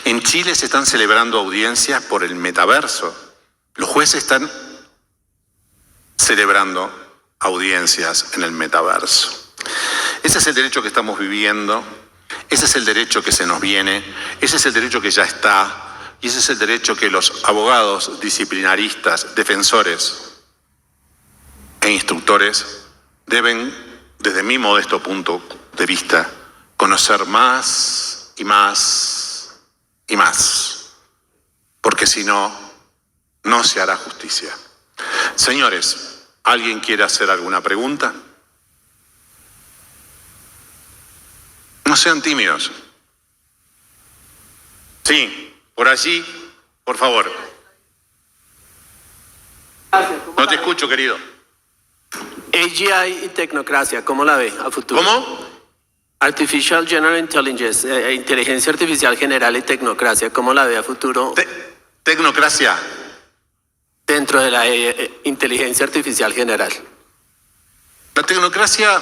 En Chile se están celebrando audiencias por el metaverso. Los jueces están celebrando audiencias en el metaverso. Ese es el derecho que estamos viviendo, ese es el derecho que se nos viene, ese es el derecho que ya está, y ese es el derecho que los abogados disciplinaristas, defensores e instructores deben, desde mi modesto punto de vista, conocer más y más y más, porque si no, no se hará justicia. Señores, ¿alguien quiere hacer alguna pregunta? No sean tímidos. Sí, por allí, por favor. No te escucho, querido. AGI y tecnocracia, ¿cómo la ve a futuro? ¿Cómo? Artificial General Intelligence, inteligencia artificial general y tecnocracia, ¿cómo la ve a futuro Tecnocracia. dentro de la inteligencia artificial general? La tecnocracia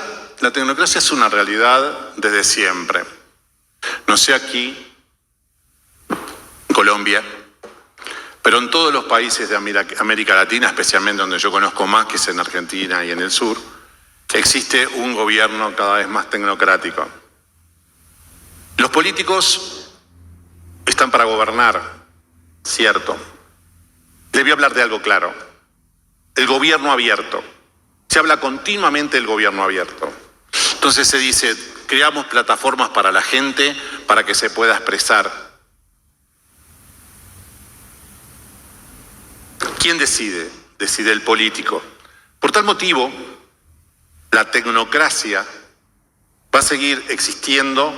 es una realidad desde siempre. No sé aquí, en Colombia, pero en todos los países de América Latina, especialmente donde yo conozco más, que es en Argentina y en el sur, existe un gobierno cada vez más tecnocrático. Los políticos están para gobernar, cierto. Les voy a hablar de algo claro. El gobierno abierto. Se habla continuamente del gobierno abierto. Entonces se dice, creamos plataformas para la gente para que se pueda expresar. ¿Quién decide? Decide el político. Por tal motivo, la tecnocracia va a seguir existiendo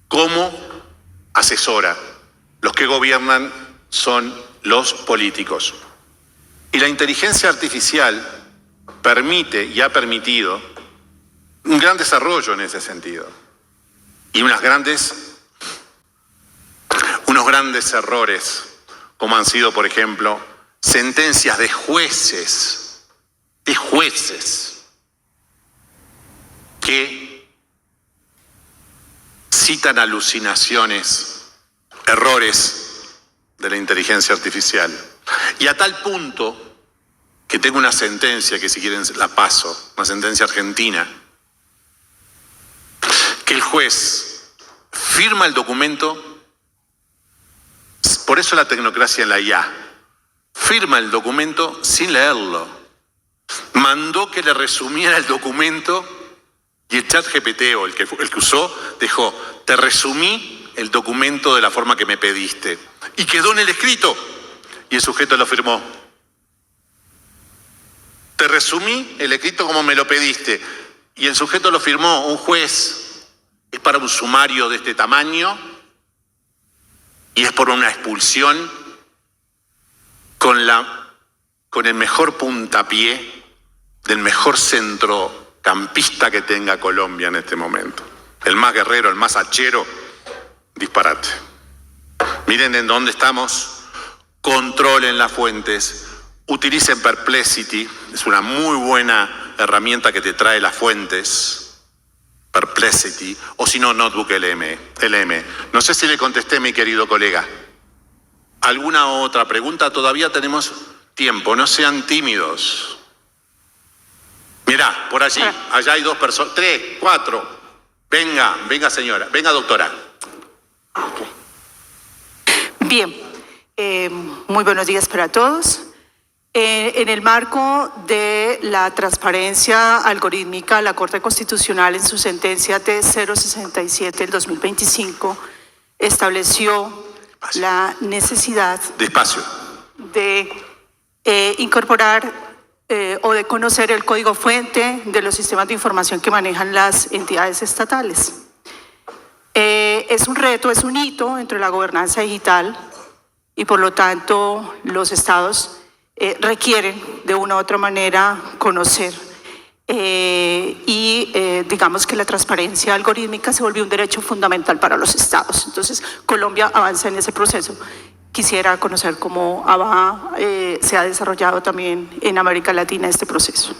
como asesora. Los que gobiernan son los políticos. Y la inteligencia artificial permite y ha permitido un gran desarrollo en ese sentido. Y unos grandes errores, como han sido, por ejemplo, sentencias de jueces que citan alucinaciones, errores de la inteligencia artificial. Y a tal punto que tengo una sentencia que, si quieren, la paso, una sentencia argentina, que el juez firma el documento, por eso la tecnocracia en la IA, firma el documento sin leerlo. Mandó que le resumiera el documento y el ChatGPT, o el que usó, dijo, te resumí el documento de la forma que me pediste. Y quedó en el escrito. Y el sujeto lo firmó. Te resumí el escrito como me lo pediste. Y el sujeto lo firmó. Un juez es para un sumario de este tamaño y es por una expulsión con el mejor puntapié del mejor centrocampista que tenga Colombia en este momento. El más guerrero, el más hachero, disparate. Miren en dónde estamos. Controlen las fuentes, utilicen Perplexity, es una muy buena herramienta que te trae las fuentes, Perplexity, o si no, Notebook LM. No sé si le contesté, mi querido colega. ¿Alguna otra pregunta? Todavía tenemos tiempo, no sean tímidos. Mirá, por allí, allá hay 2 personas, 3, 4. Venga señora, venga doctora. Bien. Muy buenos días para todos. En el marco de la transparencia algorítmica, la Corte Constitucional en su sentencia T067 del 2025 estableció la necesidad de incorporar o de conocer el código fuente de los sistemas de información que manejan las entidades estatales. Es un reto, es un hito entre la gobernanza digital y por lo tanto los estados requieren de una u otra manera conocer digamos que la transparencia algorítmica se volvió un derecho fundamental para los estados. Entonces Colombia avanza en ese proceso. Quisiera conocer cómo se ha desarrollado también en América Latina este proceso.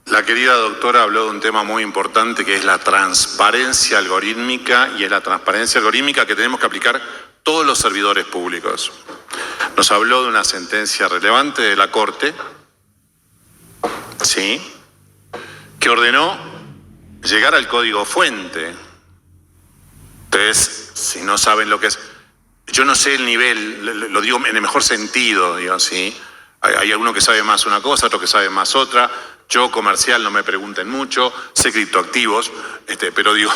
La querida doctora habló de un tema muy importante que es la transparencia algorítmica, y es la transparencia algorítmica que tenemos que aplicar todos los servidores públicos. nos habló de una sentencia relevante de la Corte, ¿sí?, que ordenó llegar al código fuente. Ustedes, si no saben lo que es, yo no sé el nivel, lo digo en el mejor sentido, digo, ¿sí? Hay alguno que sabe más una cosa, otro que sabe más otra. Yo, comercial, no me pregunten mucho, sé criptoactivos, pero digo,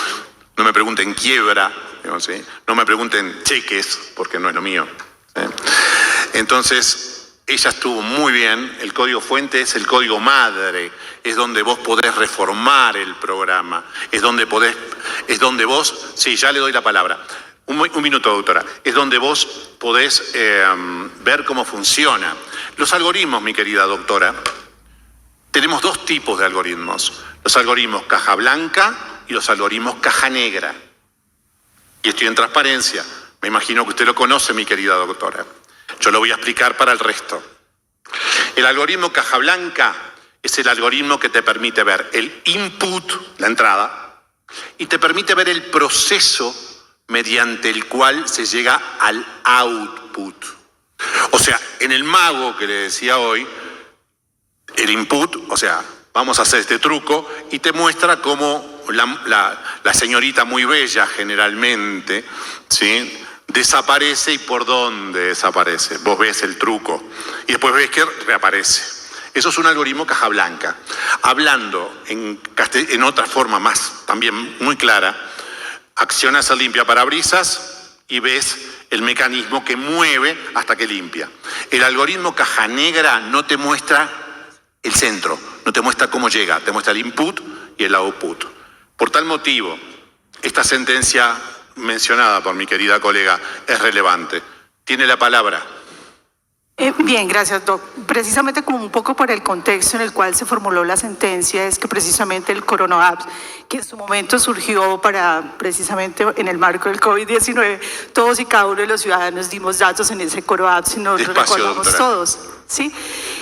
no me pregunten quiebra, digo, ¿sí? No me pregunten cheques, porque no es lo mío, ¿sí? Entonces, ella estuvo muy bien. El código fuente es el código madre, es donde vos podés reformar el programa, es donde vos, sí, ya le doy la palabra. Un minuto, doctora. Es donde vos podés ver cómo funciona. Los algoritmos, mi querida doctora, tenemos dos tipos de algoritmos. Los algoritmos caja blanca y los algoritmos caja negra. Y estoy en transparencia. Me imagino que usted lo conoce, mi querida doctora. Yo lo voy a explicar para el resto. El algoritmo caja blanca es el algoritmo que te permite ver el input, la entrada, y te permite ver el proceso mediante el cual se llega al output. O sea, en el mago que le decía hoy, el input, o sea, vamos a hacer este truco, y te muestra cómo la señorita muy bella generalmente, ¿sí?, desaparece y por dónde desaparece. Vos ves el truco y después ves que reaparece. Eso es un algoritmo caja blanca. Hablando en otra forma más también muy clara, accionas el limpia parabrisas y ves el mecanismo que mueve hasta que limpia. El algoritmo caja negra no te muestra el centro, no te muestra cómo llega, te muestra el input y el output. Por tal motivo, esta sentencia mencionada por mi querida colega es relevante. Tiene la palabra. Bien, gracias, Doc. Precisamente como un poco por el contexto en el cual se formuló la sentencia, es que precisamente el Corona Apps, que en su momento surgió precisamente en el marco del COVID-19, todos y cada uno de los ciudadanos dimos datos en ese Corona Apps y nos lo recordamos, doctora, todos, ¿sí?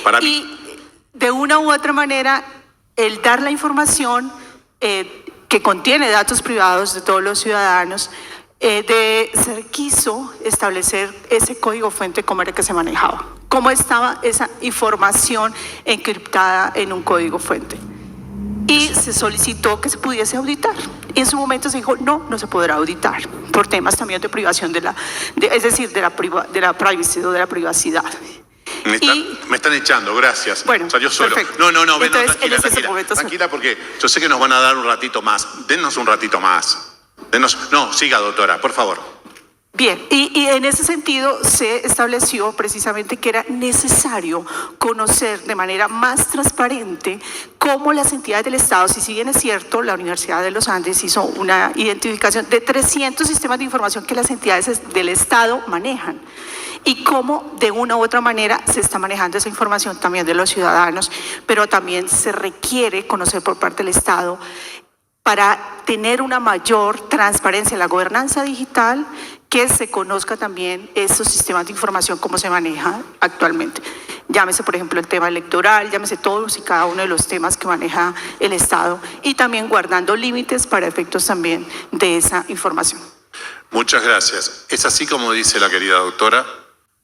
Para mí. Y de una u otra manera, el dar la información que contiene datos privados de todos los ciudadanos, se quiso establecer ese código fuente, cómo era que se manejaba, cómo estaba esa información encriptada en un código fuente. Y se solicitó que se pudiese auditar. Y en su momento se dijo, no se podrá auditar, por temas también de privación de la privacy o de la privacidad. Me están echando, gracias. Bueno, salió solo. Perfecto. No, Entonces, tranquila, porque yo sé que nos van a dar un ratito más. Dennos un ratito más. No, siga, doctora, por favor. Bien, y en ese sentido se estableció precisamente que era necesario conocer de manera más transparente cómo las entidades del Estado, si bien es cierto, la Universidad de los Andes hizo una identificación de 300 sistemas de información que las entidades del Estado manejan, y cómo de una u otra manera se está manejando esa información también de los ciudadanos, pero también se requiere conocer por parte del Estado para tener una mayor transparencia en la gobernanza digital, que se conozca también esos sistemas de información, cómo se maneja actualmente. Llámese, por ejemplo, el tema electoral, llámese todos y cada uno de los temas que maneja el Estado, y también guardando límites para efectos también de esa información. Muchas gracias. Es así como dice la querida doctora.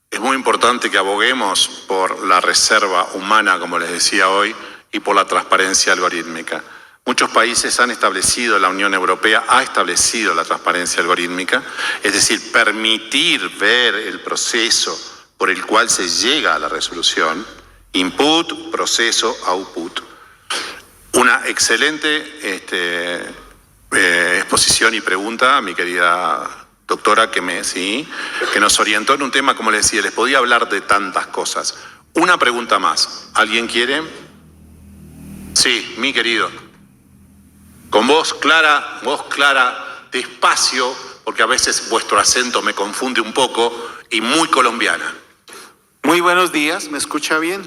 Es muy importante que aboguemos por la reserva humana, como les decía hoy, y por la transparencia algorítmica. Muchos países han establecido, la Unión Europea ha establecido la transparencia algorítmica, es decir, permitir ver el proceso por el cual se llega a la resolución, input, proceso, output. Una excelente exposición y pregunta, mi querida doctora, que nos orientó en un tema, como les decía, les podía hablar de tantas cosas. Una pregunta más. ¿Alguien quiere? Sí, mi querido. Con voz clara, despacio, porque a veces vuestro acento me confunde un poco, y muy colombiana. Muy buenos días, ¿me escucha bien?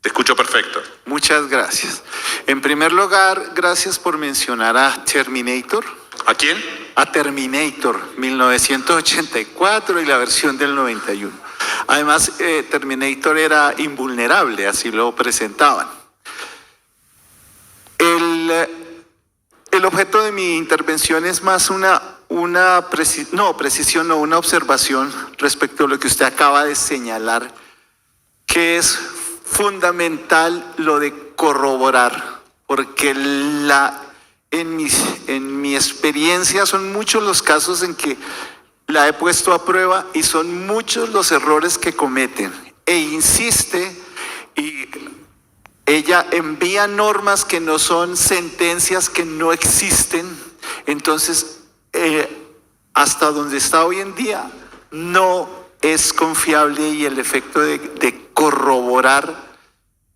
Te escucho perfecto. Muchas gracias. En primer lugar, gracias por mencionar a Terminator. ¿A quién? A Terminator, 1984 y la versión del 91. Además, Terminator era invulnerable, así lo presentaban. El objeto de mi intervención es más una una una observación respecto a lo que usted acaba de señalar, que es fundamental lo de corroborar, porque en mi experiencia son muchos los casos en que la he puesto a prueba y son muchos los errores que cometen. E insiste y ella envía normas que no son, sentencias que no existen. Entonces, hasta donde está hoy en día, no es confiable y el efecto de corroborar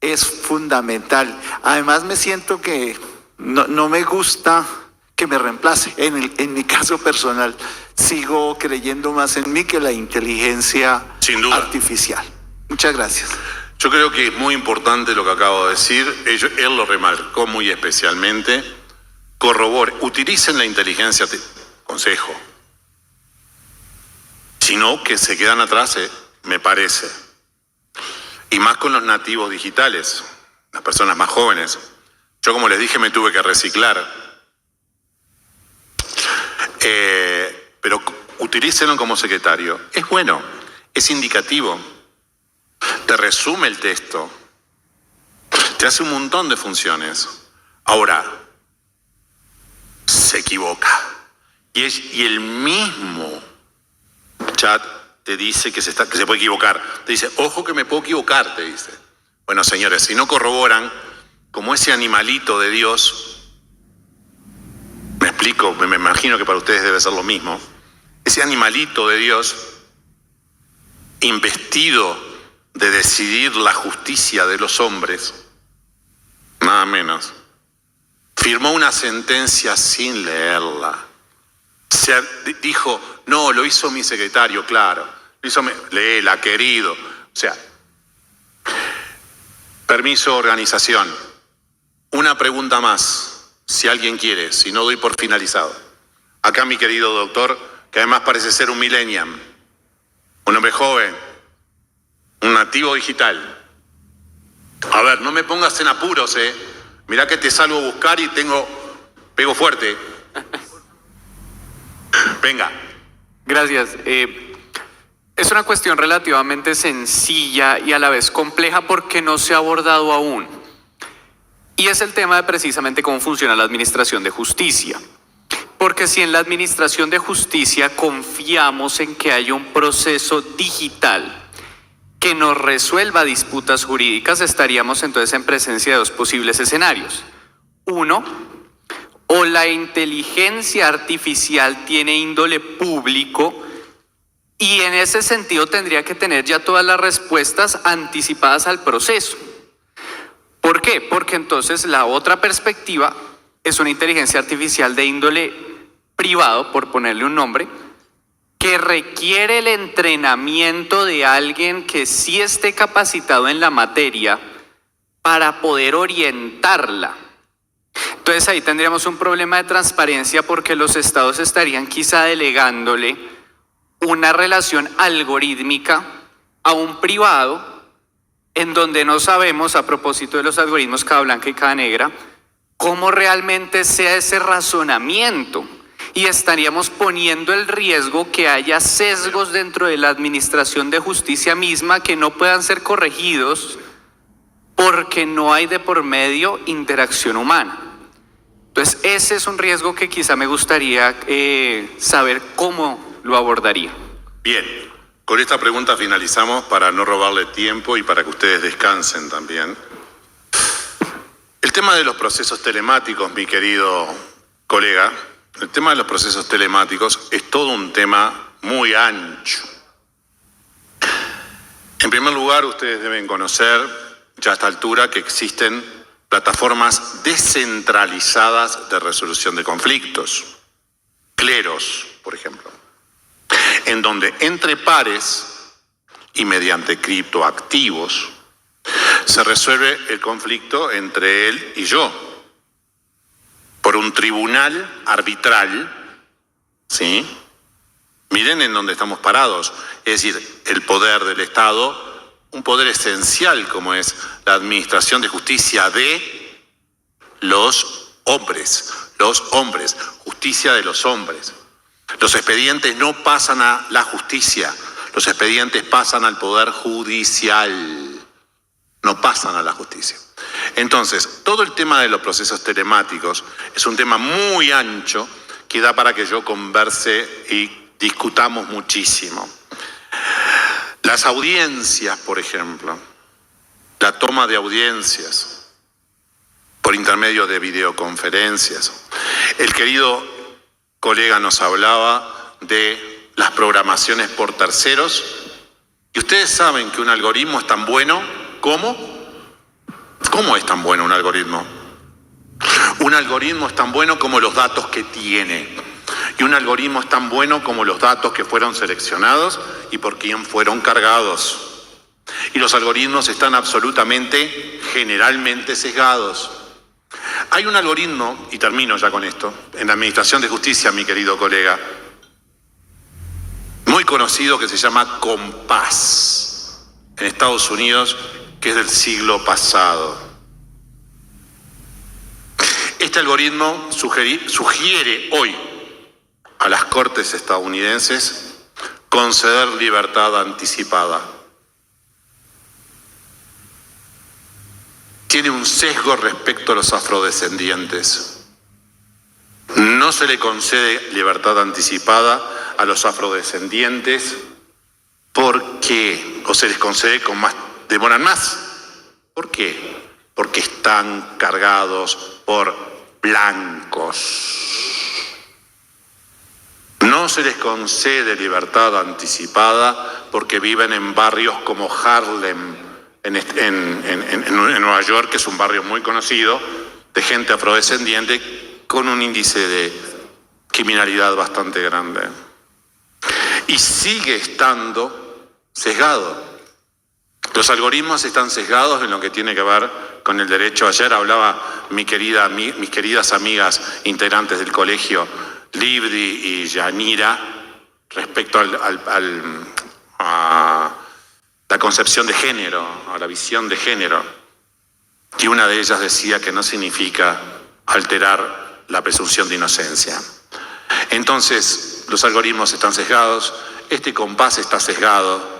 es fundamental. Además, me siento que no me gusta que me reemplace. En mi caso personal, sigo creyendo más en mí que la inteligencia Sin duda. artificial. Muchas gracias. Yo creo que es muy importante lo que acabo de decir. Él lo remarcó muy especialmente. Corrobore, utilicen la inteligencia, consejo. Si no, que se quedan atrás, me parece. Y más con los nativos digitales, las personas más jóvenes. Yo, como les dije, me tuve que reciclar. Pero utilícenlo como secretario. Es bueno, es indicativo. Te resume el texto. Te hace un montón de funciones. Ahora, se equivoca. Y el mismo chat te dice que se puede equivocar. Te dice, ojo que me puedo equivocar, te dice. Bueno, señores, si no corroboran, como ese animalito de Dios, me explico, me imagino que para ustedes debe ser lo mismo, ese animalito de Dios, investido de decidir la justicia de los hombres, nada menos, firmó una sentencia sin leerla. Dijo, no, lo hizo mi secretario, claro, léela, querido. O sea, permiso, organización. Una pregunta más, si alguien quiere, si no doy por finalizado. Acá mi querido doctor, que además parece ser un millennial, un hombre joven, un nativo digital. A ver, no me pongas en apuros, Mirá que te salgo a buscar y pego fuerte. Venga. Gracias. Es una cuestión relativamente sencilla y a la vez compleja porque no se ha abordado aún. Y es el tema de precisamente cómo funciona la administración de justicia. Porque si en la administración de justicia confiamos en que haya un proceso digital que nos resuelva disputas jurídicas, estaríamos entonces en presencia de dos posibles escenarios. Uno, o la inteligencia artificial tiene índole público y en ese sentido tendría que tener ya todas las respuestas anticipadas al proceso. ¿Por qué? Porque entonces la otra perspectiva es una inteligencia artificial de índole privado, por ponerle un nombre, que requiere el entrenamiento de alguien que sí esté capacitado en la materia para poder orientarla. Entonces ahí tendríamos un problema de transparencia porque los estados estarían quizá delegándole una relación algorítmica a un privado en donde no sabemos, a propósito de los algoritmos cada blanca y cada negra, cómo realmente sea ese razonamiento. Y estaríamos poniendo el riesgo que haya sesgos dentro de la administración de justicia misma que no puedan ser corregidos porque no hay de por medio interacción humana. Entonces ese es un riesgo que quizá me gustaría saber cómo lo abordaría. Bien, con esta pregunta finalizamos para no robarle tiempo y para que ustedes descansen también. El tema de los procesos telemáticos, mi querido colega, el tema de los procesos telemáticos es todo un tema muy ancho. En primer lugar, ustedes deben conocer ya a esta altura que existen plataformas descentralizadas de resolución de conflictos, cleros, por ejemplo, en donde entre pares y mediante criptoactivos se resuelve el conflicto entre él y yo por un tribunal arbitral, ¿sí? Miren en dónde estamos parados, es decir, el poder del Estado, un poder esencial como es la administración de justicia de los hombres, justicia de los hombres. Los expedientes no pasan a la justicia, los expedientes pasan al Poder Judicial, no pasan a la justicia. Entonces, todo el tema de los procesos telemáticos es un tema muy ancho que da para que yo converse y discutamos muchísimo. Las audiencias, por ejemplo, la toma de audiencias por intermedio de videoconferencias. El querido colega nos hablaba de las programaciones por terceros y ustedes saben que un algoritmo es tan bueno como... ¿Cómo es tan bueno un algoritmo? Un algoritmo es tan bueno como los datos que tiene. Y un algoritmo es tan bueno como los datos que fueron seleccionados y por quién fueron cargados. Y los algoritmos están absolutamente, generalmente sesgados. Hay un algoritmo, y termino ya con esto, en la Administración de Justicia, mi querido colega, muy conocido que se llama Compás, en Estados Unidos, que es del siglo pasado. Este algoritmo sugiere hoy a las Cortes estadounidenses conceder libertad anticipada. Tiene un sesgo respecto a los afrodescendientes. No se le concede libertad anticipada a los afrodescendientes porque, o se les concede con más, demoran más. ¿Por qué? Porque están cargados por blancos. No se les concede libertad anticipada porque viven en barrios como Harlem, en Nueva York, que es un barrio muy conocido, de gente afrodescendiente con un índice de criminalidad bastante grande. Y sigue estando sesgado. Los algoritmos están sesgados en lo que tiene que ver con el derecho. Ayer hablaba mis queridas amigas integrantes del colegio, Libri y Yanira, respecto a la concepción de género, a la visión de género. Y una de ellas decía que no significa alterar la presunción de inocencia. Entonces, los algoritmos están sesgados, este compás está sesgado,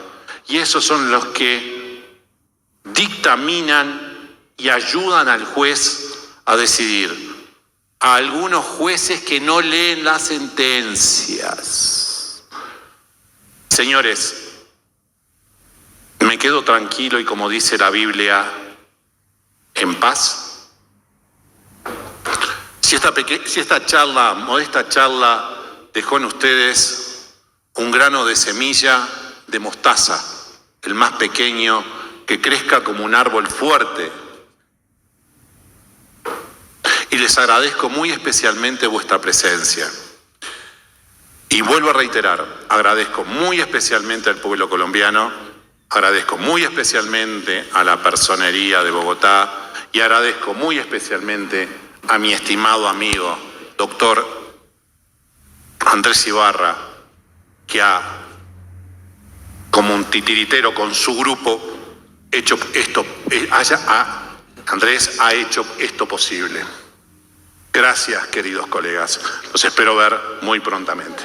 y esos son los que dictaminan y ayudan al juez a decidir. A algunos jueces que no leen las sentencias. Señores, me quedo tranquilo y, como dice la Biblia, en paz. Si esta charla, modesta charla, dejó en ustedes un grano de semilla de mostaza, el más pequeño, que crezca como un árbol fuerte. Y les agradezco muy especialmente vuestra presencia. Y vuelvo a reiterar, agradezco muy especialmente al pueblo colombiano, agradezco muy especialmente a la personería de Bogotá y agradezco muy especialmente a mi estimado amigo, doctor Andrés Ibarra, que como un titiritero con su grupo, Andrés ha hecho esto posible. Gracias, queridos colegas. Los espero ver muy prontamente.